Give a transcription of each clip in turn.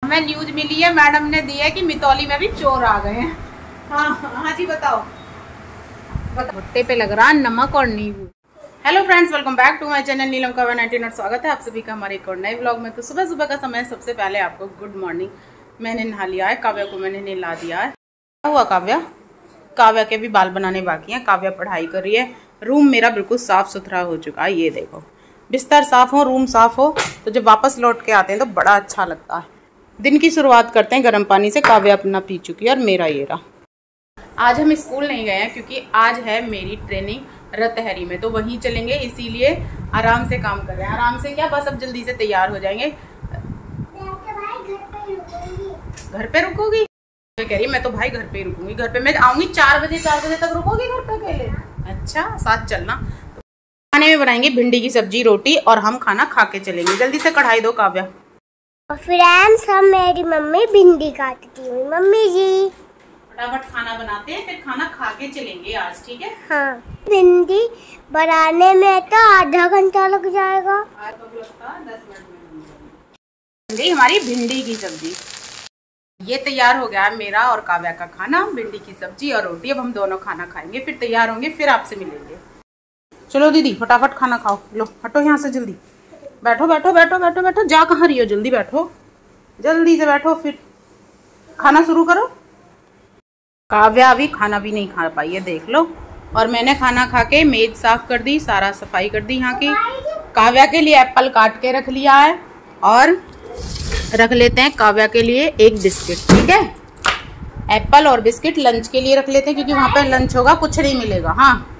हमें न्यूज मिली है, मैडम ने दी है कि मितौली में भी चोर आ गए हैं। हाँ जी बताओ। भुट्टे पे लग रहा नमक और नींबू। Hello friends, welcome back to my channel Neelam Kavya 19 और स्वागत है आप सभी का हमारे एक और नए व्लॉग में। तो सुबह सुबह का समय, सबसे पहले आपको गुड मॉर्निंग। मैंने नहा लिया है, काव्या को मैंने नहला दिया है। क्या हुआ काव्या? काव्या के भी बाल बनाने बाकी हैं। काव्या पढ़ाई कर रही है। रूम मेरा बिल्कुल साफ सुथरा हो चुका है। ये देखो, बिस्तर साफ हो, रूम साफ हो, तो जब वापस लौट के आते हैं तो बड़ा अच्छा लगता है। दिन की शुरुआत करते हैं गर्म पानी से। काव्या अपना पी चुकी है और मेरा ये रहा। आज हम स्कूल नहीं गए हैं क्योंकि आज है मेरी ट्रेनिंग रतहरी में, तो वहीं चलेंगे, इसीलिए आराम से काम कर रहे हैं। आराम से क्या, बस अब जल्दी से तैयार हो जाएंगे। घर पे रुकोगी? मैं कह रही मैं तो भाई घर पे ही रुकूंगी। घर पे मैं आऊंगी 4 बजे। 4 बजे तक रुकोगी घर पे अकेले? अच्छा, साथ चलना। तो खाने में बनाएंगे भिंडी की सब्जी, रोटी, और हम खाना खा के चलेंगे। जल्दी से कढ़ाई दो काव्या। फ्रेंड्स, हम मेरी मम्मी भिंडी काटती हुई। मम्मी जी फटाफट खाना बनाते हैं, फिर खाना खा के चलेंगे आज, ठीक है? हाँ, भिंडी बनाने में तो आधा घंटा लग जाएगा। आज तो लगता 10 मिनट में हमारी भिंडी की सब्जी। ये तैयार हो गया है मेरा और काव्या का खाना, भिंडी की सब्जी और रोटी। अब हम दोनों खाना खाएंगे, फिर तैयार होंगे, फिर आपसे मिलेंगे। चलो दीदी फटाफट खाना खाओ। लो हटो यहाँ से, जल्दी बैठो बैठो बैठो बैठो बैठो। जा कहाँ रही हो? जल्दी बैठो, जल्दी से बैठो, फिर खाना शुरू करो। काव्या अभी खाना भी नहीं खा पाई है, देख लो। और मैंने खाना खा के मेज साफ कर दी, सारा सफाई कर दी यहाँ की। काव्या के लिए एप्पल काट के रख लिया है, और रख लेते हैं काव्या के लिए एक बिस्किट, ठीक है? एप्पल और बिस्किट लंच के लिए रख लेते हैं, क्योंकि वहाँ पे लंच होगा, कुछ नहीं मिलेगा। हाँ,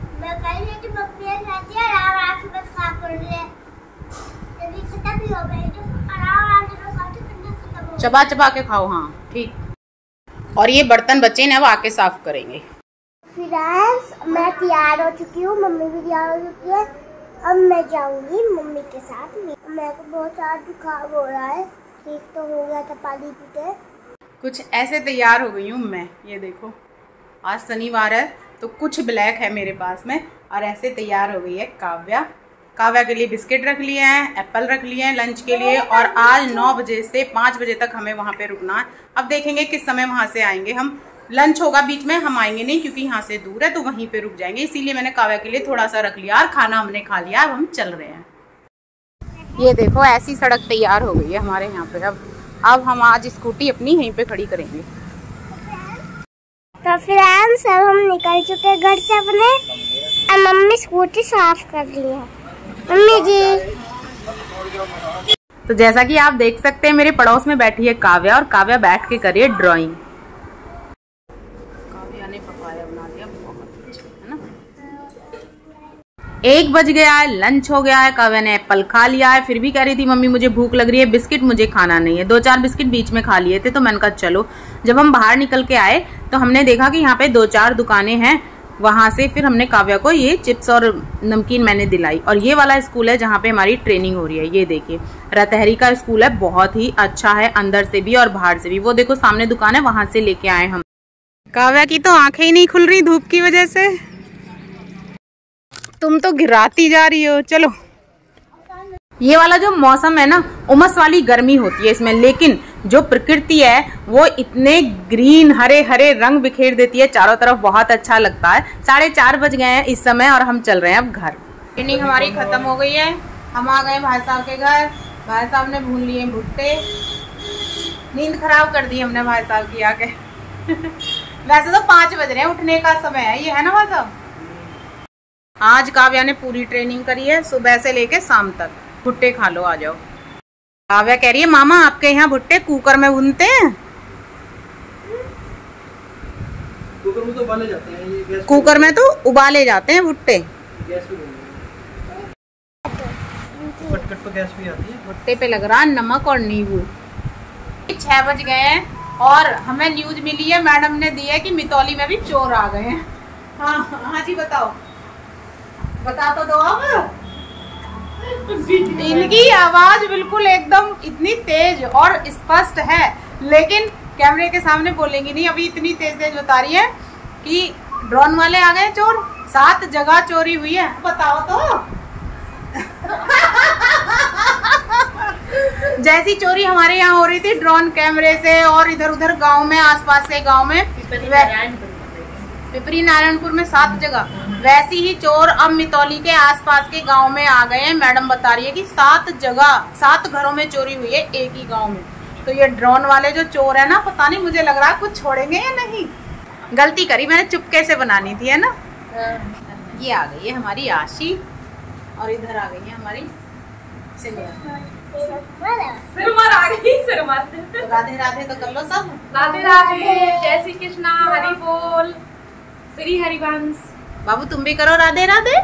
चबा चबा के खाओ। हाँ ठीक। और ये बर्तन बचे हैं, वो आके साफ करेंगे। फ्रेंड्स, मैं तैयार हो चुकी हूँ, मम्मी भी तैयार हो चुकी है। अब मैं जाऊंगी मम्मी के साथ। मेरे को बहुत सारा जुकाम हो रहा है, ठीक तो हो गया था पानी पीते। कुछ ऐसे तैयार हो गई हूँ मैं, ये देखो। आज शनिवार है तो कुछ ब्लैक है मेरे पास में, और ऐसे तैयार हो गई है काव्या। काव्या के लिए बिस्किट रख लिए हैं, एप्पल रख लिए हैं लंच के लिए, और आज 9 बजे से 5 बजे तक हमें वहाँ पे रुकना है। अब देखेंगे किस समय वहाँ से आएंगे हम। लंच होगा बीच में, हम आएंगे नहीं क्योंकि यहाँ से दूर है, तो वहीं पे रुक जाएंगे। इसीलिए मैंने काव्या के लिए थोड़ा सा रख लिया, और खाना हमने खा लिया। अब हम चल रहे हैं। ये देखो, ऐसी सड़क तैयार हो गई है हमारे यहाँ पे। अब हम आज स्कूटी अपनी यहीं पे खड़ी करेंगे। तो फ्रेंड्स, अब हम निकल चुके हैं घर से अपने। अब मम्मी स्कूटी साफ कर ली है। मम्मी जी, तो जैसा कि आप देख सकते हैं, मेरे पड़ोस में बैठी है काव्या, और काव्या बैठ के कर रही है ड्राइंग। काव्या ने पपाया बना दिया, बहुत अच्छा है ना। 1 बज गया है, लंच हो गया है। काव्या ने एप्पल खा लिया है, फिर भी कह रही थी मम्मी मुझे भूख लग रही है, बिस्किट मुझे खाना नहीं है। 2-4 बिस्किट बीच में खा लिए थे, तो मैंने कहा चलो। जब हम बाहर निकल के आए तो हमने देखा कि यहाँ पे 2-4 दुकानें हैं। वहां से फिर हमने काव्या को ये चिप्स और नमकीन मैंने दिलाई। और ये वाला स्कूल है जहाँ पे हमारी ट्रेनिंग हो रही है। ये देखिए, रतहरी का स्कूल है, बहुत ही अच्छा है, अंदर से भी और बाहर से भी। वो देखो सामने दुकान है, वहां से लेके आए हम। काव्या की तो आंखें ही नहीं खुल रही धूप की वजह से। तुम तो गिराती जा रही हो। चलो, ये वाला जो मौसम है ना, उमस वाली गर्मी होती है इसमें, लेकिन जो प्रकृति है वो इतने ग्रीन हरे हरे रंग बिखेर देती है चारों तरफ, बहुत अच्छा लगता है। 4:30 बज गए हैं इस समय, और हम चल रहे हैं अब घर। ट्रेनिंग हमारी खत्म हो गई है, हम आ गए भाई साहब के घर। भाई साहब ने भून लिए भुट्टे। नींद खराब कर दी हमने भाई साहब की आके। वैसे तो 5 बज रहे हैं, उठने का समय है ये, है ना भाई साहब? आज काव्या ने पूरी ट्रेनिंग करी है, सुबह से लेके शाम तक। भुट्टे खा लो, आ जाओ। काव्या कह रही है मामा आपके यहाँ भुट्टे कुकर में भूनते हैं? कुकर में तो उबाले जाते हैं, ये गैस कुकर में तो उबाले जाते हैं भुट्टे। गैस पे कट तो गैस पे आती है। भुट्टे पे लग रहा नमक और नींबू। 6 बज गए हैं, और हमें न्यूज मिली है, मैडम ने दी है कि मितौली में भी चोर आ गए हैं। हाँ जी बताओ, बता तो दो अब। इनकी आवाज बिल्कुल एकदम इतनी तेज और स्पष्ट है, लेकिन कैमरे के सामने बोलेंगी नहीं। अभी इतनी तेज बता रही है कि ड्रोन वाले आ गए चोर, 7 जगह चोरी हुई है। बताओ तो। जैसी चोरी हमारे यहाँ हो रही थी ड्रोन कैमरे से और इधर उधर गांव में, आसपास के गांव में, पिपरी नारायणपुर में 7 जगह, वैसी ही चोर अब मितौली के आसपास के गांव में आ गए हैं। मैडम बता रही है कि 7 जगह 7 घरों में चोरी हुई है एक ही गांव में। तो ये ड्रोन वाले जो चोर है ना, पता नहीं, मुझे लग रहा है कुछ छोड़ेंगे या नहीं। गलती करी मैंने, चुपके से बनानी थी, है ना। ये आ गई है हमारी आशी और इधर आ गई है हमारी सिरमर आ गई, सिरमर। तो राधे राधे तो कर लो सब। राधे राधे, जय श्री कृष्णा, हरि बोल, श्री हरिवंश। बाबू तुम भी करो राधे राधे।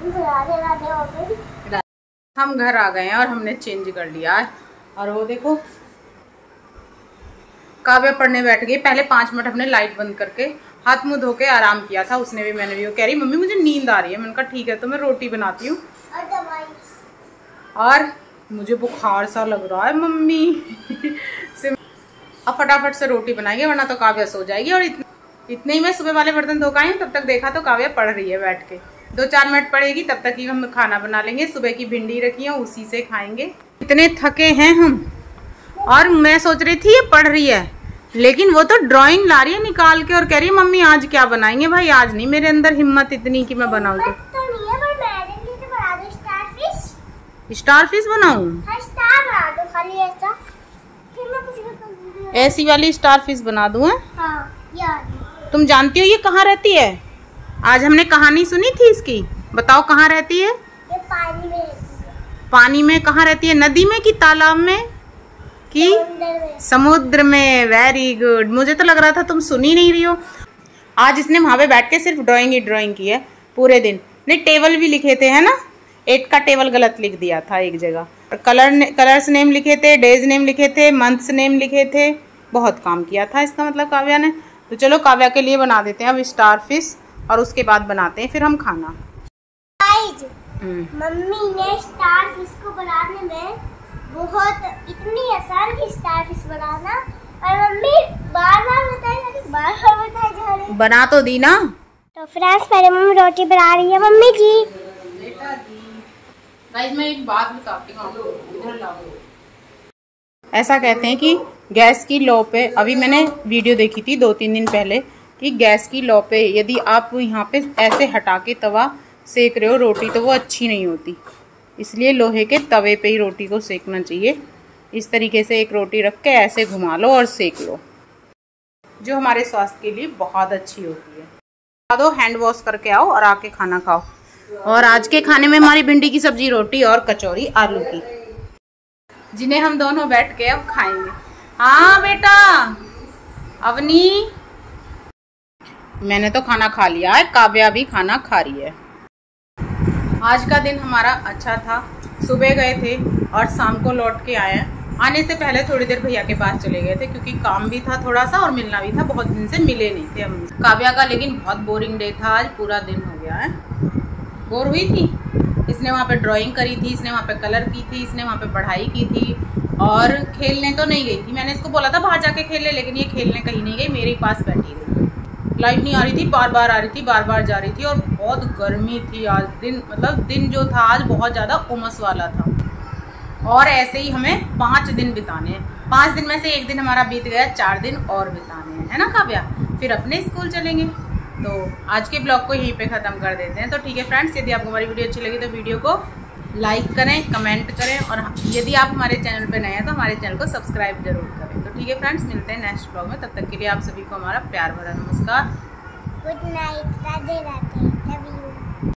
राधे राधे हो गई। हम घर आ गए हैं और हमने चेंज कर लिया है। और वो देखो काव्या पढ़ने बैठ गई। पहले 5 मिनट अपने लाइट बंद करके हाथ मुंह धो के आराम किया था उसने भी, मैंने भी। वो कह रही मम्मी मुझे नींद आ रही है। मैंने कहा ठीक है तो मैं रोटी बनाती हूँ। और मुझे बुखार सा लग रहा है मम्मी। अब फटाफट से रोटी बनाएंगे वरना तो काव्या सो जाएगी। और इतने ही मैं सुबह वाले बर्तन धो के आई हूँ, तब तक देखा तो काव्या पढ़ रही है बैठ के। 2-4 मिनट पड़ेगी तब तक ही हम खाना बना लेंगे। सुबह की भिंडी रखी है उसी से खाएंगे। इतने थके हैं हम। और मैं सोच रही थी ये पढ़ रही है, लेकिन वो तो ड्राइंग ला रही है निकाल के और कह रही है मम्मी आज क्या बनाएंगे। भाई आज नहीं मेरे अंदर हिम्मत इतनी कि मैं बनाऊँ। तो स्टार फिश बनाऊँ? ऐसी वाली स्टार फिश बना दूँ? तुम जानती हो ये कहाँ रहती है? आज हमने कहानी सुनी थी इसकी। बताओ कहाँ रहती है? ये पानी में रहती है। पानी में कहाँ रहती है? नदी में कि तालाब में कि समुद्र में? Very good. मुझे तो लग रहा था तुम सुन ही नहीं रही हो। आज इसने वहाँ पे बैठ के सिर्फ ड्राइंग ही ड्राइंग की है पूरे दिन। नहीं टेबल भी लिखे थे, है ना। 8 का टेबल गलत लिख दिया था एक जगह। कलर्स नेम लिखे थे, डेज नेम लिखे थे, मंथ्स नेम लिखे थे। बहुत काम किया था इसका मतलब काव्या ने। तो चलो काव्या के लिए बना देते हैं अब स्टार फिश और उसके बाद बनाते हैं फिर हम खाना। मम्मी ने स्टार फिश को बनाने में बहुत इतनी आसान थी स्टार फिश बनाना। और मम्मी बार-बार बताई जा रही। बना तो दी ना। तो फ्रेंड्स पहले मम्मी रोटी बना रही है मम्मी जी। गाइस मैं एक बात बताती हूँ, इधर लाओ। ऐसा कहते हैं कि गैस की लो पे, अभी मैंने वीडियो देखी थी 2-3 दिन पहले कि गैस की लो पे यदि आप यहाँ पे ऐसे हटा के तवा सेक रहे हो रोटी तो वो अच्छी नहीं होती। इसलिए लोहे के तवे पे ही रोटी को सेकना चाहिए। इस तरीके से एक रोटी रख के ऐसे घुमा लो और सेक लो, जो हमारे स्वास्थ्य के लिए बहुत अच्छी होती है। दो हैंड वॉश करके आओ और आके खाना खाओ। और आज के खाने में हमारी भिंडी की सब्जी, रोटी और कचौरी आलू की, जिन्हें हम दोनों बैठ के अब खाएंगे। हाँ बेटा अवनी, मैंने तो खाना खा लिया है, काव्या भी खाना खा रही है। आज का दिन हमारा अच्छा था। सुबह गए थे और शाम को लौट के आए हैं। आने से पहले थोड़ी देर भैया के पास चले गए थे क्योंकि काम भी था थोड़ा सा और मिलना भी था। बहुत दिन से मिले नहीं थे हम। काव्या का लेकिन बहुत बोरिंग डे था। आज पूरा दिन हो गया है। बोर हुई थी। इसने वहाँ पे ड्राइंग करी थी, इसने वहाँ पे कलर की थी, इसने वहाँ पे पढ़ाई की थी और खेलने तो नहीं गई थी। मैंने इसको बोला था बाहर जाके खेल ले, लेकिन ये खेलने कहीं नहीं गई, मेरे पास बैठी रही। लाइट नहीं आ रही थी, बार बार आ रही थी, बार बार जा रही थी और बहुत गर्मी थी आज। दिन मतलब दिन जो था आज बहुत ज़्यादा उमस वाला था। और ऐसे ही हमें 5 दिन बिताने हैं। 5 दिन में से एक दिन हमारा बीत गया, 4 दिन और बिताने हैं, है ना काव्या। फिर अपने स्कूल चलेंगे। तो आज के ब्लॉग को यहीं पे ख़त्म कर देते हैं। तो ठीक है फ्रेंड्स, यदि आपको हमारी वीडियो अच्छी लगी तो वीडियो को लाइक करें, कमेंट करें और यदि आप हमारे चैनल पे नए हैं तो हमारे चैनल को सब्सक्राइब जरूर करें। तो ठीक है फ्रेंड्स, मिलते हैं नेक्स्ट ब्लॉग में। तब तक के लिए आप सभी को हमारा प्यार भरा नमस्कार। Good night, Radhe Radhe, love you.